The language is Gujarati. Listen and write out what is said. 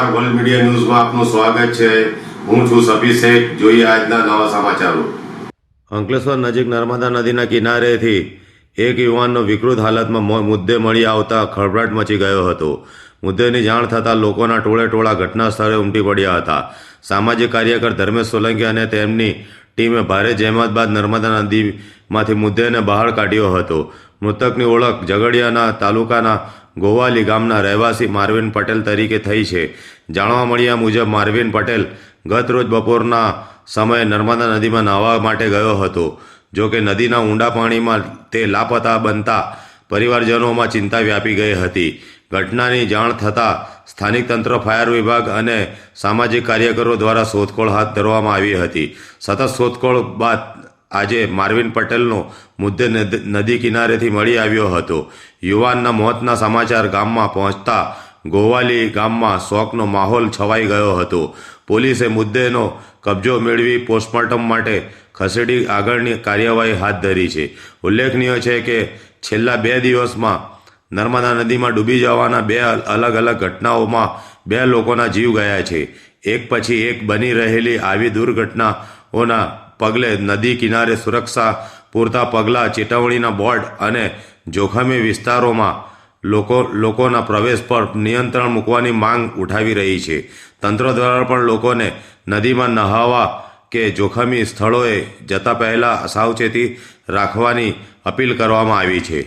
નમસ્કાર, વર્લ્ડ મીડિયા ન્યૂઝમાં આપનું સ્વાગત છે। હું છું સફી શેખ। જોઈએ આજના નવા સમાચારો। અંકલેશ્વર નજીક નર્મદા નદીના કિનારેથી એક યુવાનનો વિકૃત હાલતમાં મુદ્દે મળી આવતા ખળભળાટ મચી ગયો હતો। મુદ્દેની જાણ થતાં લોકોના ટોળે ઘટના સ્થળે ઉમટી પડ્યા હતા। સામાજિક કાર્યકર ધર્મેશ સોલંકી અને તેમની ટીમે ભારે જહેમત બાદ નર્મદા નદીમાંથી મુદ્દેને બહાર કાઢ્યો હતો। મૃતકની ઓળખ ઝઘડિયાના તાલુકાના ગોવાલી ગામના રહેવાસી માર્વિન પટેલ તરીકે થઈ છે। જાણવા મળ્યા મુજબ માર્વિન પટેલ ગત રોજ બપોરના સમયે નર્મદા નદીમાં નાહવા માટે ગયો હતો। જો કે નદીના ઊંડા પાણીમાં તે લાપતા બનતા પરિવારજનોમાં ચિંતા વ્યાપી ગઈ હતી। ઘટનાની જાણ થતાં સ્થાનિક તંત્ર, ફાયર વિભાગ અને સામાજિક કાર્યકરો દ્વારા શોધખોળ હાથ ધરવામાં આવી હતી। સતત શોધખોળ બાદ આજે માર્વિન પટેલનો મુદ્દે નદી કિનારેથી મળી આવ્યો હતો। યુવાનના મોતના સમાચાર ગામમાં પહોંચતા ગોવાલી ગામમાં શોકનો માહોલ છવાઈ ગયો હતો। પોલીસે મુદ્દેનો કબજો મેળવી પોસ્ટમોર્ટમ માટે ખસેડી આગળની કાર્યવાહી હાથ ધરી છે। ઉલ્લેખનીય છે કે છેલ્લા 2 દિવસમાં નર્મદા નદીમાં ડૂબી જવાના 2 અલગ ઘટનાઓમાં 2 લોકોના જીવ ગયા છે। એક પછી એક બની રહેલી આવી દુર્ઘટનાઓના પગલે નદી કિનારે સુરક્ષા પૂરતા પગલાં, ચેતવણીના બોર્ડ અને જોખમી વિસ્તારોમાં લોકોના પ્રવેશ પર નિયંત્રણ મૂકવાની માંગ ઉઠાવી રહી છે। તંત્ર દ્વારા પણ લોકોને નદીમાં નહાવા કે જોખમી સ્થળોએ જતા પહેલાં સાવચેતી રાખવાની અપીલ કરવામાં આવી છે।